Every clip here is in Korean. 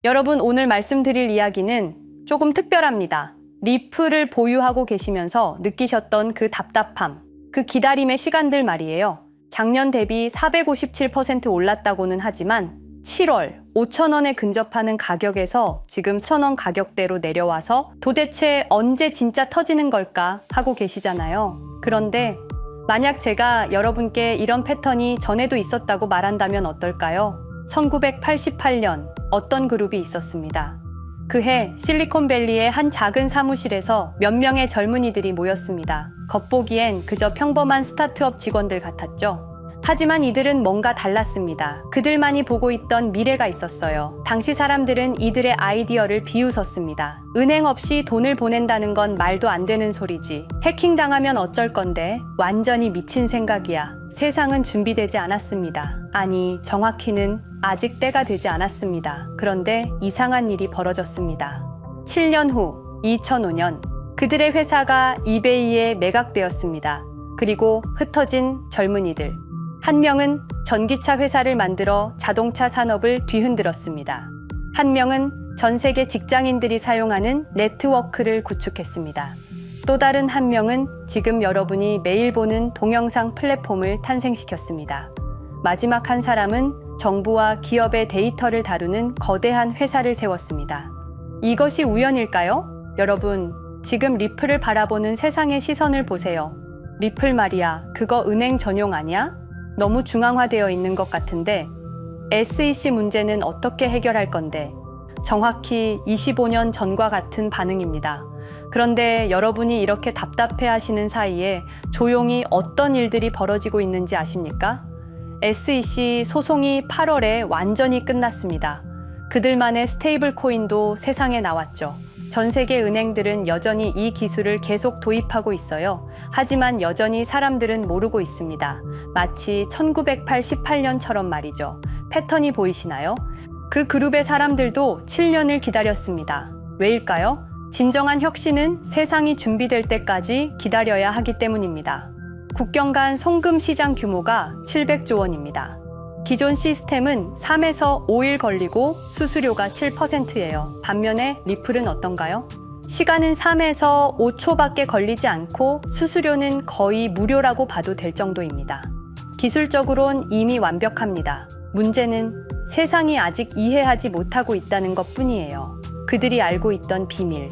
여러분, 오늘 말씀드릴 이야기는 조금 특별합니다. 리플을 보유하고 계시면서 느끼셨던 그 답답함, 그 기다림의 시간들 말이에요. 작년 대비 457% 올랐다고는 하지만 7월 5,000원에 근접하는 가격에서 지금 1,000원 가격대로 내려와서 도대체 언제 진짜 터지는 걸까 하고 계시잖아요. 그런데 만약 제가 여러분께 이런 패턴이 전에도 있었다고 말한다면 어떨까요? 1988년 어떤 그룹이 있었습니다. 그해 실리콘밸리의 한 작은 사무실에서 몇 명의 젊은이들이 모였습니다. 겉보기엔 그저 평범한 스타트업 직원들 같았죠. 하지만 이들은 뭔가 달랐습니다. 그들만이 보고 있던 미래가 있었어요. 당시 사람들은 이들의 아이디어를 비웃었습니다. 은행 없이 돈을 보낸다는 건 말도 안 되는 소리지. 해킹당하면 어쩔 건데? 완전히 미친 생각이야. 세상은 준비되지 않았습니다. 아니, 정확히는 아직 때가 되지 않았습니다. 그런데 이상한 일이 벌어졌습니다. 7년 후 2005년 그들의 회사가 이베이에 매각되었습니다. 그리고 흩어진 젊은이들. 한 명은 전기차 회사를 만들어 자동차 산업을 뒤흔들었습니다. 한 명은 전 세계 직장인들이 사용하는 네트워크를 구축했습니다. 또 다른 한 명은 지금 여러분이 매일 보는 동영상 플랫폼을 탄생시켰습니다. 마지막 한 사람은 정부와 기업의 데이터를 다루는 거대한 회사를 세웠습니다. 이것이 우연일까요? 여러분, 지금 리플을 바라보는 세상의 시선을 보세요. 리플 말이야, 그거 은행 전용 아니야? 너무 중앙화되어 있는 것 같은데 SEC 문제는 어떻게 해결할 건데? 정확히 25년 전과 같은 반응입니다. 그런데 여러분이 이렇게 답답해 하시는 사이에 조용히 어떤 일들이 벌어지고 있는지 아십니까? SEC 소송이 8월에 완전히 끝났습니다. 그들만의 스테이블 코인도 세상에 나왔죠. 전 세계 은행들은 여전히 이 기술을 계속 도입하고 있어요. 하지만 여전히 사람들은 모르고 있습니다. 마치 1988년처럼 말이죠. 패턴이 보이시나요? 그 그룹의 사람들도 7년을 기다렸습니다. 왜일까요? 진정한 혁신은 세상이 준비될 때까지 기다려야 하기 때문입니다. 국경 간 송금 시장 규모가 700조 원입니다. 기존 시스템은 3에서 5일 걸리고 수수료가 7%예요. 반면에 리플은 어떤가요? 시간은 3에서 5초밖에 걸리지 않고 수수료는 거의 무료라고 봐도 될 정도입니다. 기술적으로는 이미 완벽합니다. 문제는 세상이 아직 이해하지 못하고 있다는 것뿐이에요. 그들이 알고 있던 비밀.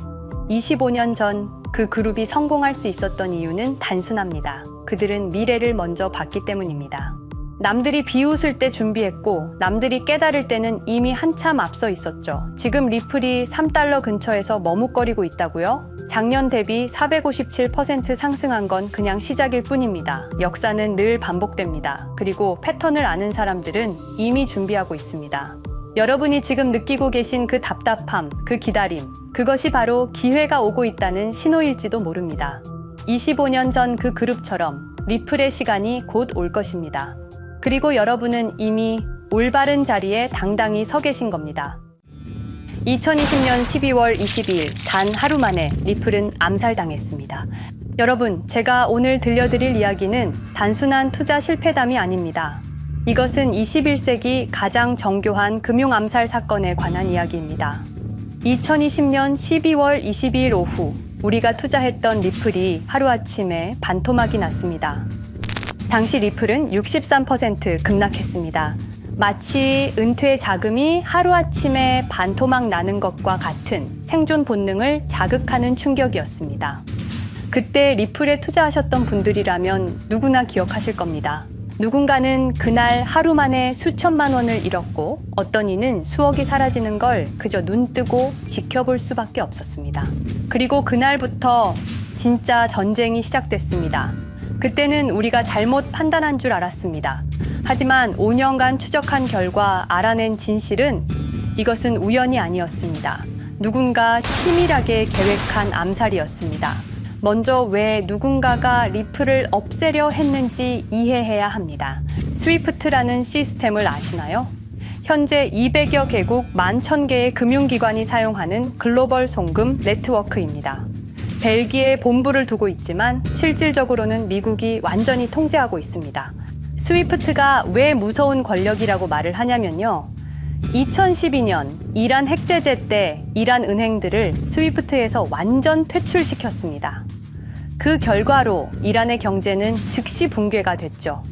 25년 전 그 그룹이 성공할 수 있었던 이유는 단순합니다. 그들은 미래를 먼저 봤기 때문입니다. 남들이 비웃을 때 준비했고 남들이 깨달을 때는 이미 한참 앞서 있었죠. 지금 리플이 3달러 근처에서 머뭇거리고 있다고요? 작년 대비 457% 상승한 건 그냥 시작일 뿐입니다. 역사는 늘 반복됩니다. 그리고 패턴을 아는 사람들은 이미 준비하고 있습니다. 여러분이 지금 느끼고 계신 그 답답함, 그 기다림, 그것이 바로 기회가 오고 있다는 신호일지도 모릅니다. 25년 전 그 그룹처럼 리플의 시간이 곧 올 것입니다. 그리고 여러분은 이미 올바른 자리에 당당히 서 계신 겁니다. 2020년 12월 22일 단 하루 만에 리플은 암살당했습니다. 여러분, 제가 오늘 들려드릴 이야기는 단순한 투자 실패담이 아닙니다. 이것은 21세기 가장 정교한 금융 암살 사건에 관한 이야기입니다. 2020년 12월 22일 오후 우리가 투자했던 리플이 하루아침에 반토막이 났습니다. 당시 리플은 63% 급락했습니다. 마치 은퇴 자금이 하루아침에 반토막 나는 것과 같은 생존 본능을 자극하는 충격이었습니다. 그때 리플에 투자하셨던 분들이라면 누구나 기억하실 겁니다. 누군가는 그날 하루 만에 수천만 원을 잃었고 어떤 이는 수억이 사라지는 걸 그저 눈 뜨고 지켜볼 수밖에 없었습니다. 그리고 그날부터 진짜 전쟁이 시작됐습니다. 그때는 우리가 잘못 판단한 줄 알았습니다. 하지만 5년간 추적한 결과 알아낸 진실은 이것은 우연이 아니었습니다. 누군가 치밀하게 계획한 암살이었습니다. 먼저 왜 누군가가 리플을 없애려 했는지 이해해야 합니다. 스위프트라는 시스템을 아시나요? 현재 200여 개국 11,000개의 금융기관이 사용하는 글로벌 송금 네트워크입니다. 벨기에에 본부를 두고 있지만 실질적으로는 미국이 완전히 통제하고 있습니다. 스위프트가 왜 무서운 권력이라고 말을 하냐면요. 2012년 이란 핵제재 때 이란 은행들을 스위프트에서 완전 퇴출시켰습니다. 그 결과로 이란의 경제는 즉시 붕괴가 됐죠.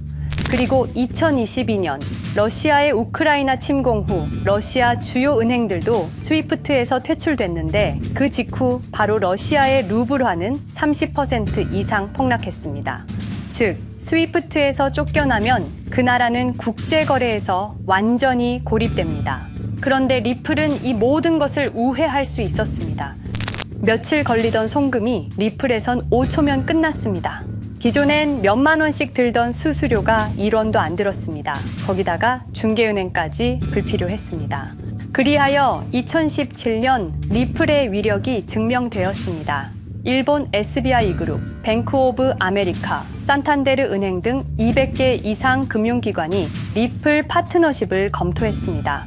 그리고 2022년 러시아의 우크라이나 침공 후 러시아 주요 은행들도 스위프트에서 퇴출됐는데 그 직후 바로 러시아의 루블화는 30% 이상 폭락했습니다. 즉, 스위프트에서 쫓겨나면 그 나라는 국제거래에서 완전히 고립됩니다. 그런데 리플은 이 모든 것을 우회할 수 있었습니다. 며칠 걸리던 송금이 리플에선 5초면 끝났습니다. 기존엔 몇만 원씩 들던 수수료가 1원도 안 들었습니다. 거기다가 중개은행까지 불필요했습니다. 그리하여 2017년 리플의 위력이 증명되었습니다. 일본 SBI 그룹, 뱅크 오브 아메리카, 산탄데르 은행 등 200개 이상 금융기관이 리플 파트너십을 검토했습니다.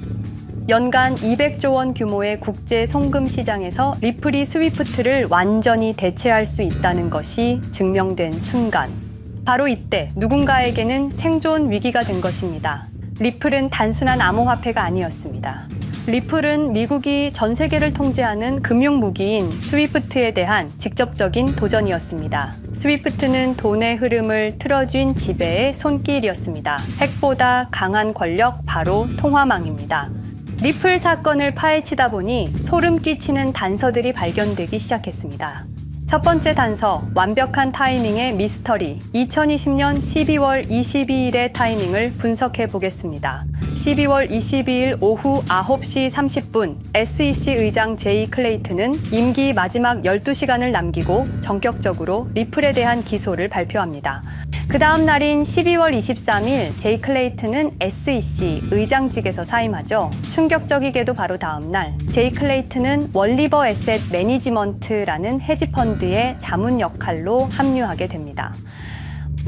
연간 200조 원 규모의 국제 송금 시장에서 리플이 스위프트를 완전히 대체할 수 있다는 것이 증명된 순간, 바로 이때 누군가에게는 생존 위기가 된 것입니다. 리플은 단순한 암호화폐가 아니었습니다. 리플은 미국이 전 세계를 통제하는 금융무기인 스위프트에 대한 직접적인 도전이었습니다. 스위프트는 돈의 흐름을 틀어쥔 지배의 손길이었습니다. 핵보다 강한 권력, 바로 통화망입니다. 리플 사건을 파헤치다 보니 소름 끼치는 단서들이 발견되기 시작했습니다. 첫 번째 단서, 완벽한 타이밍의 미스터리. 2020년 12월 22일의 타이밍을 분석해 보겠습니다. 12월 22일 오후 9시 30분, SEC 의장 제이 클레이튼은 임기 마지막 12시간을 남기고 전격적으로 리플에 대한 기소를 발표합니다. 그 다음 날인 12월 23일, 제이 클레이튼은 SEC 의장직에서 사임하죠. 충격적이게도 바로 다음 날, 제이 클레이튼은 월리버 에셋 매니지먼트라는 헤지펀드의 자문 역할로 합류하게 됩니다.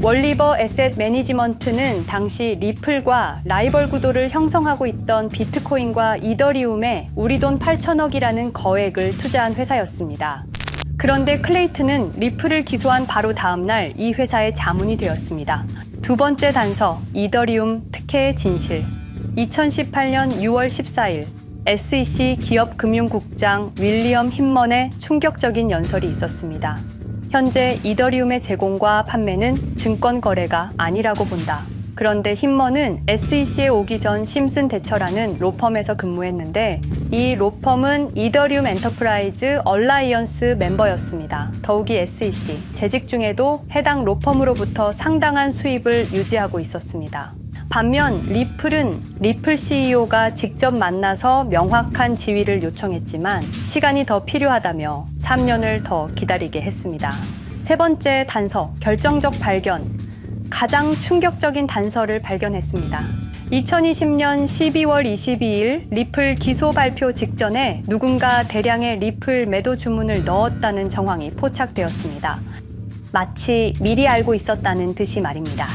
월리버 에셋 매니지먼트는 당시 리플과 라이벌 구도를 형성하고 있던 비트코인과 이더리움에 우리 돈 8천억이라는 거액을 투자한 회사였습니다. 그런데 클레이튼은 리플을 기소한 바로 다음 날 이 회사의 자문이 되었습니다. 두 번째 단서, 이더리움 특혜의 진실. 2018년 6월 14일, SEC 기업금융국장 윌리엄 힌먼의 충격적인 연설이 있었습니다. 현재 이더리움의 제공과 판매는 증권 거래가 아니라고 본다. 그런데 힌먼은 SEC에 오기 전 심슨 대처라는 로펌에서 근무했는데 이 로펌은 이더리움 엔터프라이즈 얼라이언스 멤버였습니다. 더욱이 SEC 재직 중에도 해당 로펌으로부터 상당한 수입을 유지하고 있었습니다. 반면 리플은 리플 CEO가 직접 만나서 명확한 지위를 요청했지만 시간이 더 필요하다며 3년을 더 기다리게 했습니다. 세 번째 단서, 결정적 발견. 가장 충격적인 단서를 발견했습니다. 2020년 12월 22일 리플 기소 발표 직전에 누군가 대량의 리플 매도 주문을 넣었다는 정황이 포착되었습니다. 마치 미리 알고 있었다는 듯이 말입니다.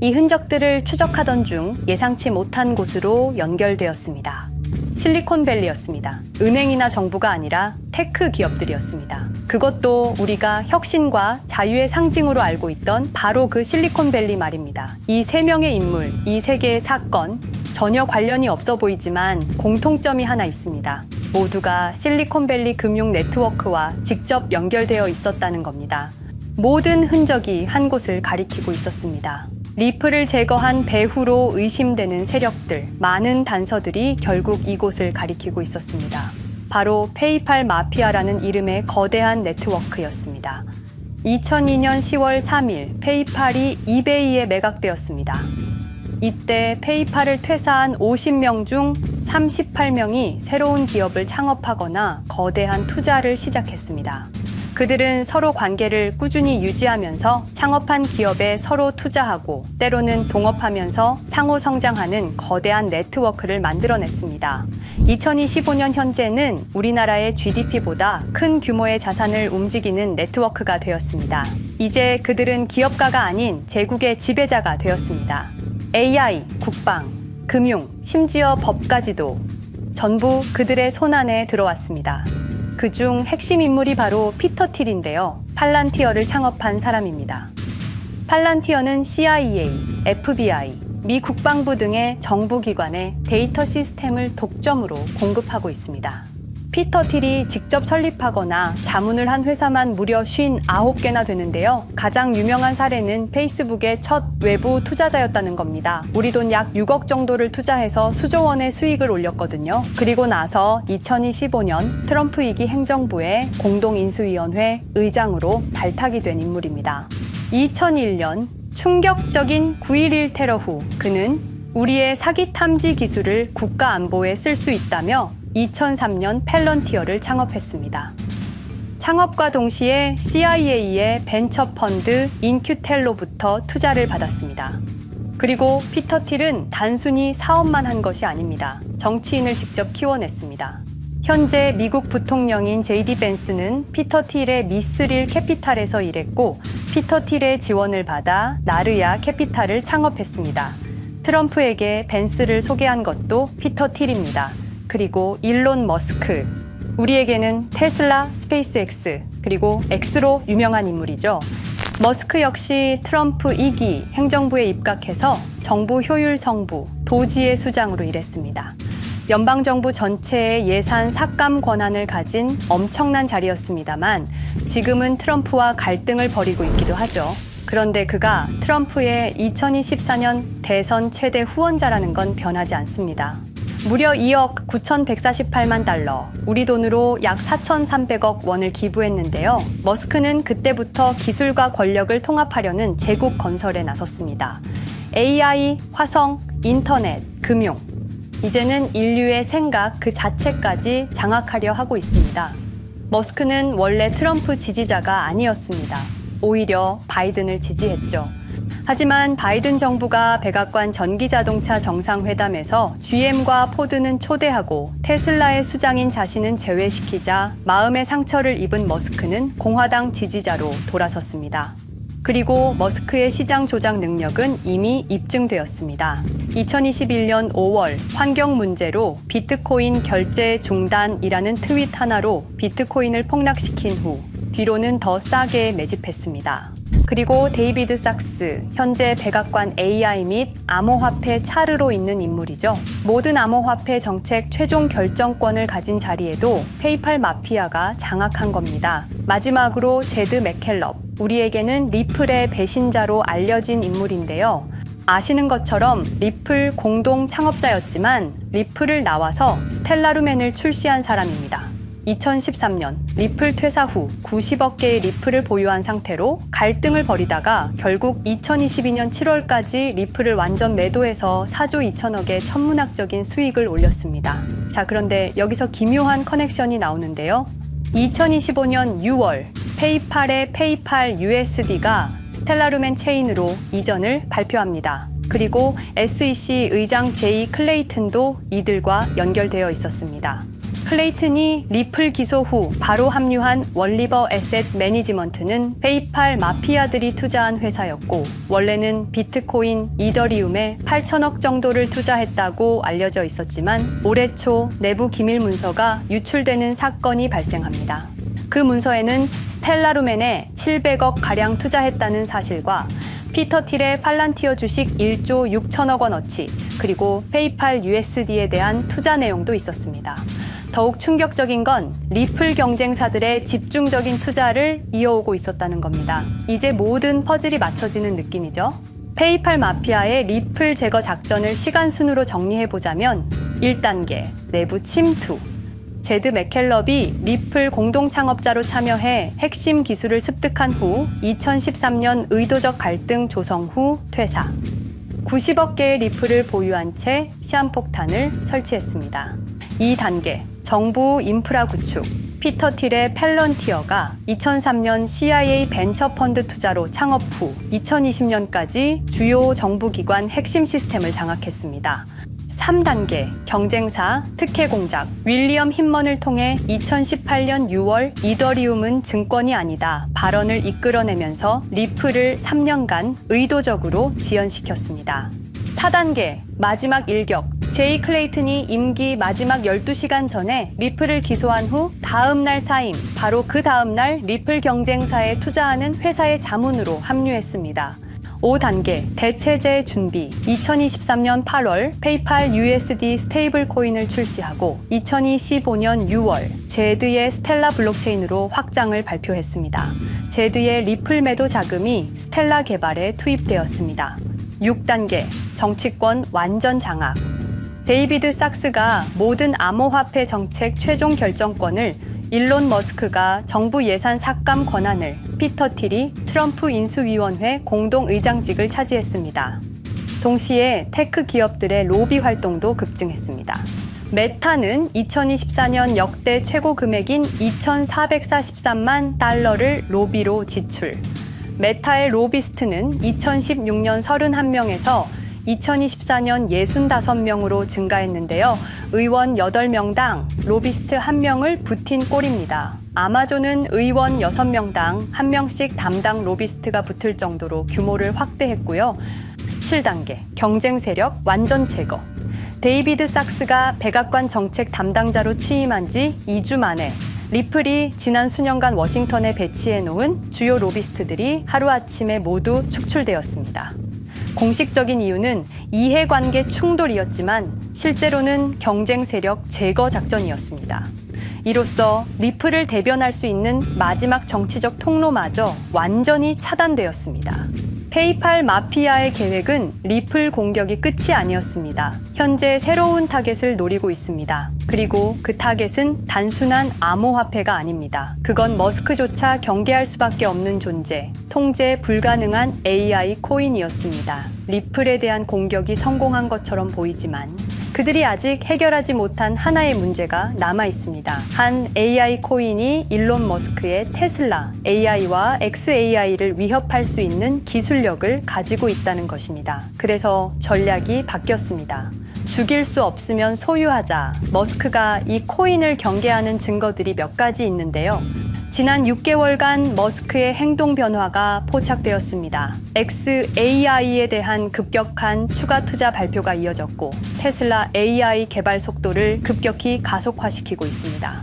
이 흔적들을 추적하던 중 예상치 못한 곳으로 연결되었습니다. 실리콘밸리였습니다. 은행이나 정부가 아니라 테크 기업들이었습니다. 그것도 우리가 혁신과 자유의 상징으로 알고 있던 바로 그 실리콘밸리 말입니다. 이 세 명의 인물, 이 세 개의 사건, 전혀 관련이 없어 보이지만 공통점이 하나 있습니다. 모두가 실리콘밸리 금융 네트워크와 직접 연결되어 있었다는 겁니다. 모든 흔적이 한 곳을 가리키고 있었습니다. 리플을 제거한 배후로 의심되는 세력들, 많은 단서들이 결국 이곳을 가리키고 있었습니다. 바로 페이팔 마피아라는 이름의 거대한 네트워크였습니다. 2002년 10월 3일 페이팔이 이베이에 매각되었습니다. 이때 페이팔을 퇴사한 50명 중 38명이 새로운 기업을 창업하거나 거대한 투자를 시작했습니다. 그들은 서로 관계를 꾸준히 유지하면서 창업한 기업에 서로 투자하고 때로는 동업하면서 상호 성장하는 거대한 네트워크를 만들어냈습니다. 2025년 현재는 우리나라의 GDP보다 큰 규모의 자산을 움직이는 네트워크가 되었습니다. 이제 그들은 기업가가 아닌 제국의 지배자가 되었습니다. AI, 국방, 금융, 심지어 법까지도 전부 그들의 손안에 들어왔습니다. 그중 핵심 인물이 바로 피터 틸인데요. 팔란티어를 창업한 사람입니다. 팔란티어는 CIA, FBI, 미 국방부 등의 정부기관에 데이터 시스템을 독점으로 공급하고 있습니다. 피터 틸이 직접 설립하거나 자문을 한 회사만 무려 59개나 되는데요. 가장 유명한 사례는 페이스북의 첫 외부 투자자였다는 겁니다. 우리 돈 약 6억 정도를 투자해서 수조 원의 수익을 올렸거든요. 그리고 나서 2025년 트럼프 2기 행정부의 공동인수위원회 의장으로 발탁이 된 인물입니다. 2001년 충격적인 9.11 테러 후 그는 우리의 사기 탐지 기술을 국가 안보에 쓸 수 있다며 2003년 펠런티어를 창업했습니다. 창업과 동시에 CIA의 벤처 펀드 인큐텔로부터 투자를 받았습니다. 그리고 피터 틸은 단순히 사업만 한 것이 아닙니다. 정치인을 직접 키워냈습니다. 현재 미국 부통령인 JD 벤스는 피터 틸의 미스릴 캐피탈에서 일했고 피터 틸의 지원을 받아 나르야 캐피탈을 창업했습니다. 트럼프에게 벤스를 소개한 것도 피터 틸입니다. 그리고 일론 머스크, 우리에게는 테슬라, 스페이스X, 그리고 X로 유명한 인물이죠. 머스크 역시 트럼프 2기 행정부에 입각해서 정부 효율 성부, 도지의 수장으로 일했습니다. 연방정부 전체의 예산 삭감 권한을 가진 엄청난 자리였습니다만 지금은 트럼프와 갈등을 벌이고 있기도 하죠. 그런데 그가 트럼프의 2024년 대선 최대 후원자라는 건 변하지 않습니다. 무려 2억 9,148만 달러, 우리 돈으로 약 4,300억 원을 기부했는데요. 머스크는 그때부터 기술과 권력을 통합하려는 제국 건설에 나섰습니다. AI, 화성, 인터넷, 금융. 이제는 인류의 생각 그 자체까지 장악하려 하고 있습니다. 머스크는 원래 트럼프 지지자가 아니었습니다. 오히려 바이든을 지지했죠. 하지만 바이든 정부가 백악관 전기자동차 정상회담에서 GM과 포드는 초대하고 테슬라의 수장인 자신은 제외시키자 마음의 상처를 입은 머스크는 공화당 지지자로 돌아섰습니다. 그리고 머스크의 시장 조작 능력은 이미 입증되었습니다. 2021년 5월 환경 문제로 비트코인 결제 중단이라는 트윗 하나로 비트코인을 폭락시킨 후 뒤로는 더 싸게 매집했습니다. 그리고 데이비드 sak스, 현재 백악관 AI 및 암호화폐 차르로 있는 인물이죠. 모든 암호화폐 정책 최종 결정권을 가진 자리에도 페이팔 마피아가 장악한 겁니다. 마지막으로 제드 맥켈럽, 우리에게는 리플의 배신자로 알려진 인물인데요. 아시는 것처럼 리플 공동 창업자였지만 리플을 나와서 스텔라루멘을 출시한 사람입니다. 2013년 리플 퇴사 후 90억 개의 리플을 보유한 상태로 갈등을 벌이다가 결국 2022년 7월까지 리플을 완전 매도해서 4조 2천억의 천문학적인 수익을 올렸습니다. 자, 그런데 여기서 기묘한 커넥션이 나오는데요. 2025년 6월 페이팔의 페이팔 USD가 스텔라루멘 체인으로 이전을 발표합니다. 그리고 SEC 의장 제이 클레이튼도 이들과 연결되어 있었습니다. 클레이튼이 리플 기소 후 바로 합류한 월리버 에셋 매니지먼트는 페이팔 마피아들이 투자한 회사였고 원래는 비트코인, 이더리움에 8천억 정도를 투자했다고 알려져 있었지만 올해 초 내부 기밀 문서가 유출되는 사건이 발생합니다. 그 문서에는 스텔라루멘에 700억 가량 투자했다는 사실과 피터 틸의 팔란티어 주식 1조 6천억 원어치, 그리고 페이팔 USD에 대한 투자 내용도 있었습니다. 더욱 충격적인 건 리플 경쟁사들의 집중적인 투자를 이어오고 있었다는 겁니다. 이제 모든 퍼즐이 맞춰지는 느낌이죠. 페이팔 마피아의 리플 제거 작전을 시간 순으로 정리해보자면 1단계, 내부 침투. 제드 맥켈럽이 리플 공동 창업자로 참여해 핵심 기술을 습득한 후 2013년 의도적 갈등 조성 후 퇴사. 90억 개의 리플을 보유한 채 시한폭탄을 설치했습니다. 2단계, 정부 인프라 구축. 피터 틸의 펠런티어가 2003년 CIA 벤처 펀드 투자로 창업 후 2020년까지 주요 정부기관 핵심 시스템을 장악했습니다. 3단계, 경쟁사 특혜 공작. 윌리엄 힌먼을 통해 2018년 6월 이더리움은 증권이 아니다 발언을 이끌어내면서 리플을 3년간 의도적으로 지연시켰습니다. 4단계, 마지막 일격. 제이 클레이튼이 임기 마지막 12시간 전에 리플을 기소한 후 다음 날 사임, 바로 그 다음 날 리플 경쟁사에 투자하는 회사의 자문으로 합류했습니다. 5단계 대체제 준비. 2023년 8월 페이팔 USD 스테이블 코인을 출시하고 2025년 6월 제드의 스텔라 블록체인으로 확장을 발표했습니다. 제드의 리플 매도 자금이 스텔라 개발에 투입되었습니다. 6단계 정치권 완전 장악. 데이비드 sak스가 모든 암호화폐 정책 최종 결정권을, 일론 머스크가 정부 예산 삭감 권한을, 피터 틸이 트럼프 인수위원회 공동의장직을 차지했습니다. 동시에 테크 기업들의 로비 활동도 급증했습니다. 메타는 2024년 역대 최고 금액인 2,443만 달러를 로비로 지출. 메타의 로비스트는 2016년 31명에서 2024년 65명으로 증가했는데요. 의원 8명당 로비스트 1명을 붙인 꼴입니다. 아마존은 의원 6명당 1명씩 담당 로비스트가 붙을 정도로 규모를 확대했고요. 7단계 경쟁 세력 완전 제거. 데이비드 sak스가 백악관 정책 담당자로 취임한 지 2주 만에 리플이 지난 수년간 워싱턴에 배치해 놓은 주요 로비스트들이 하루아침에 모두 축출되었습니다. 공식적인 이유는 이해관계 충돌이었지만 실제로는 경쟁 세력 제거 작전이었습니다. 이로써 리플을 대변할 수 있는 마지막 정치적 통로마저 완전히 차단되었습니다. 페이팔 마피아의 계획은 리플 공격이 끝이 아니었습니다. 현재 새로운 타겟을 노리고 있습니다. 그리고 그 타겟은 단순한 암호화폐가 아닙니다. 그건 머스크조차 경계할 수밖에 없는 존재, 통제 불가능한 AI 코인이었습니다. 리플에 대한 공격이 성공한 것처럼 보이지만 그들이 아직 해결하지 못한 하나의 문제가 남아 있습니다. 한 AI 코인이 일론 머스크의 테슬라 AI와 xAI를 위협할 수 있는 기술력을 가지고 있다는 것입니다. 그래서 전략이 바뀌었습니다. 죽일 수 없으면 소유하자. 머스크가 이 코인을 경계하는 증거들이 몇 가지 있는데요. 지난 6개월간 머스크의 행동 변화가 포착되었습니다. xAI에 대한 급격한 추가 투자 발표가 이어졌고 테슬라 AI 개발 속도를 급격히 가속화시키고 있습니다.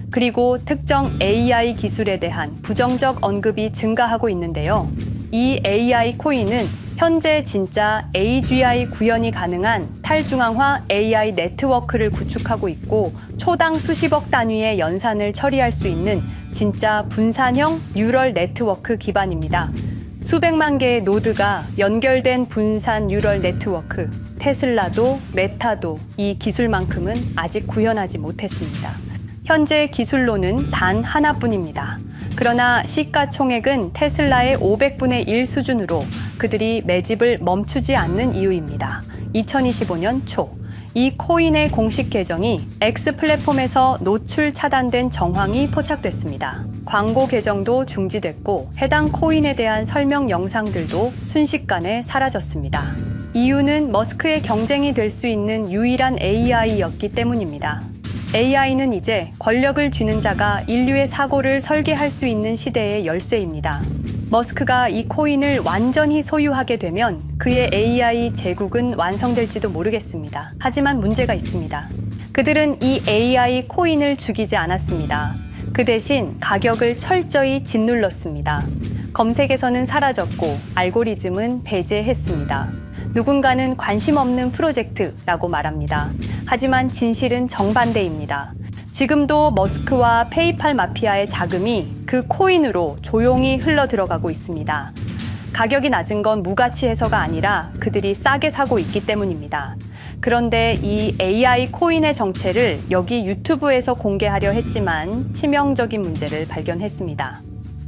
그리고 특정 AI 기술에 대한 부정적 언급이 증가하고 있는데요. 이 AI 코인은 현재 진짜 AGI 구현이 가능한 탈중앙화 AI 네트워크를 구축하고 있고 초당 수십억 단위의 연산을 처리할 수 있는 진짜 분산형 뉴럴 네트워크 기반입니다. 수백만 개의 노드가 연결된 분산 뉴럴 네트워크, 테슬라도 메타도 이 기술만큼은 아직 구현하지 못했습니다. 현재 기술로는 단 하나뿐입니다. 그러나 시가총액은 테슬라의 500분의 1 수준으로 그들이 매집을 멈추지 않는 이유입니다. 2025년 초, 이 코인의 공식 계정이 X 플랫폼에서 노출 차단된 정황이 포착됐습니다. 광고 계정도 중지됐고 해당 코인에 대한 설명 영상들도 순식간에 사라졌습니다. 이유는 머스크의 경쟁이 될 수 있는 유일한 AI였기 때문입니다. AI는 이제 권력을 쥐는 자가 인류의 사고를 설계할 수 있는 시대의 열쇠입니다. 머스크가 이 코인을 완전히 소유하게 되면 그의 AI 제국은 완성될지도 모르겠습니다. 하지만 문제가 있습니다. 그들은 이 AI 코인을 죽이지 않았습니다. 그 대신 가격을 철저히 짓눌렀습니다. 검색에서는 사라졌고 알고리즘은 배제했습니다. 누군가는 관심 없는 프로젝트라고 말합니다. 하지만 진실은 정반대입니다. 지금도 머스크와 페이팔 마피아의 자금이 그 코인으로 조용히 흘러 들어가고 있습니다. 가격이 낮은 건 무가치해서가 아니라 그들이 싸게 사고 있기 때문입니다. 그런데 이 AI 코인의 정체를 여기 유튜브에서 공개하려 했지만 치명적인 문제를 발견했습니다.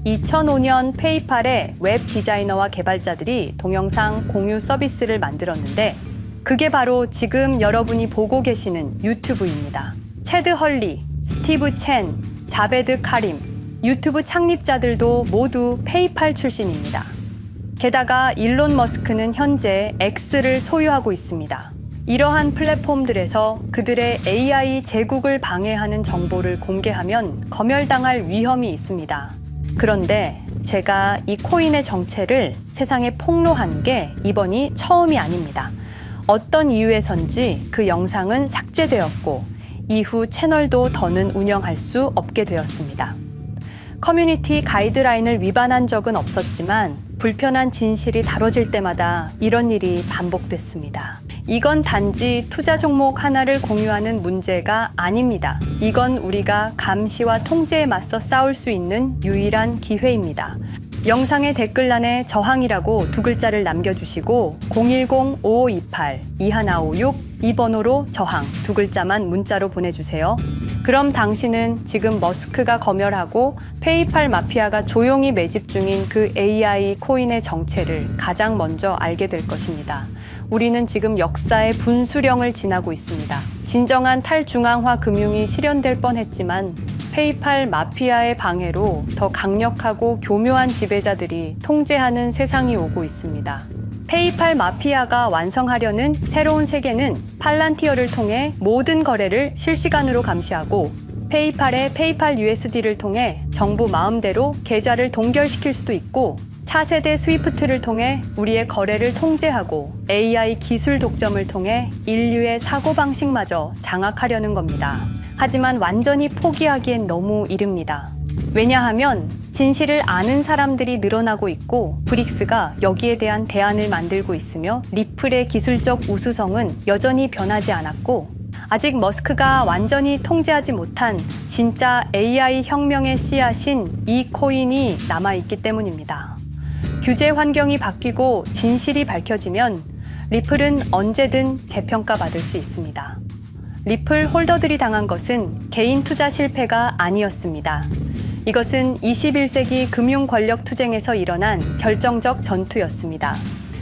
2005년 페이팔의 웹 디자이너와 개발자들이 동영상 공유 서비스를 만들었는데 그게 바로 지금 여러분이 보고 계시는 유튜브입니다. 체드 헐리, 스티브 첸, 자베드 카림, 유튜브 창립자들도 모두 페이팔 출신입니다. 게다가 일론 머스크는 현재 X를 소유하고 있습니다. 이러한 플랫폼들에서 그들의 AI 제국을 방해하는 정보를 공개하면 검열당할 위험이 있습니다. 그런데 제가 이 코인의 정체를 세상에 폭로한 게 이번이 처음이 아닙니다. 어떤 이유에선지 그 영상은 삭제되었고 이후 채널도 더는 운영할 수 없게 되었습니다. 커뮤니티 가이드라인을 위반한 적은 없었지만 불편한 진실이 다뤄질 때마다 이런 일이 반복됐습니다. 이건 단지 투자 종목 하나를 공유하는 문제가 아닙니다. 이건 우리가 감시와 통제에 맞서 싸울 수 있는 유일한 기회입니다. 영상의 댓글란에 저항이라고 두 글자를 남겨주시고 010-5528-2156 이 번호로 저항 두 글자만 문자로 보내주세요. 그럼 당신은 지금 머스크가 검열하고 페이팔 마피아가 조용히 매집 중인 그 AI 코인의 정체를 가장 먼저 알게 될 것입니다. 우리는 지금 역사의 분수령을 지나고 있습니다. 진정한 탈중앙화 금융이 실현될 뻔했지만 페이팔 마피아의 방해로 더 강력하고 교묘한 지배자들이 통제하는 세상이 오고 있습니다. 페이팔 마피아가 완성하려는 새로운 세계는 팔란티어를 통해 모든 거래를 실시간으로 감시하고 페이팔의 페이팔 USD를 통해 정부 마음대로 계좌를 동결시킬 수도 있고 차세대 스위프트를 통해 우리의 거래를 통제하고 AI 기술 독점을 통해 인류의 사고방식마저 장악하려는 겁니다. 하지만 완전히 포기하기엔 너무 이릅니다. 왜냐하면 진실을 아는 사람들이 늘어나고 있고 브릭스가 여기에 대한 대안을 만들고 있으며 리플의 기술적 우수성은 여전히 변하지 않았고 아직 머스크가 완전히 통제하지 못한 진짜 AI 혁명의 씨앗인 이 코인이 남아있기 때문입니다. 규제 환경이 바뀌고 진실이 밝혀지면 리플은 언제든 재평가받을 수 있습니다. 리플 홀더들이 당한 것은 개인 투자 실패가 아니었습니다. 이것은 21세기 금융 권력 투쟁에서 일어난 결정적 전투였습니다.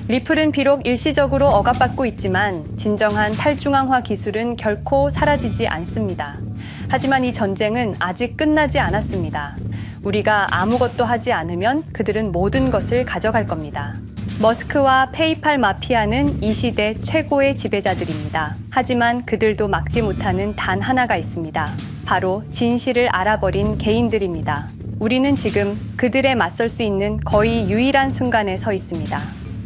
리플은 비록 일시적으로 억압받고 있지만 진정한 탈중앙화 기술은 결코 사라지지 않습니다. 하지만 이 전쟁은 아직 끝나지 않았습니다. 우리가 아무것도 하지 않으면 그들은 모든 것을 가져갈 겁니다. 머스크와 페이팔 마피아는 이 시대 최고의 지배자들입니다. 하지만 그들도 막지 못하는 단 하나가 있습니다. 바로 진실을 알아버린 개인들입니다. 우리는 지금 그들에 맞설 수 있는 거의 유일한 순간에 서 있습니다.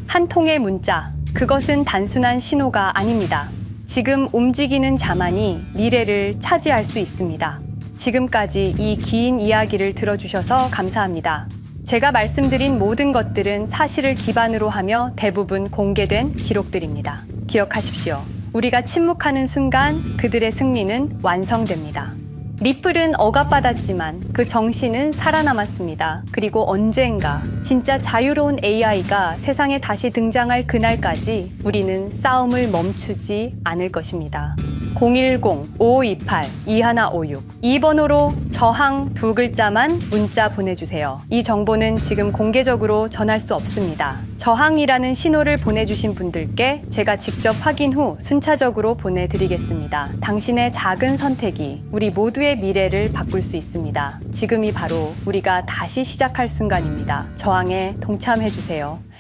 한 통의 문자, 그것은 단순한 신호가 아닙니다. 지금 움직이는 자만이 미래를 차지할 수 있습니다. 지금까지 이 긴 이야기를 들어주셔서 감사합니다. 제가 말씀드린 모든 것들은 사실을 기반으로 하며 대부분 공개된 기록들입니다. 기억하십시오. 우리가 침묵하는 순간 그들의 승리는 완성됩니다. 리플은 억압받았지만 그 정신은 살아남았습니다. 그리고 언젠가 진짜 자유로운 AI가 세상에 다시 등장할 그날까지 우리는 싸움을 멈추지 않을 것입니다. 010-5528-2156 이 번호로 저항 두 글자만 문자 보내주세요. 이 정보는 지금 공개적으로 전할 수 없습니다. 저항이라는 신호를 보내주신 분들께 제가 직접 확인 후 순차적으로 보내드리겠습니다. 당신의 작은 선택이 우리 모두의 미래를 바꿀 수 있습니다. 지금이 바로 우리가 다시 시작할 순간입니다. 저항에 동참해주세요.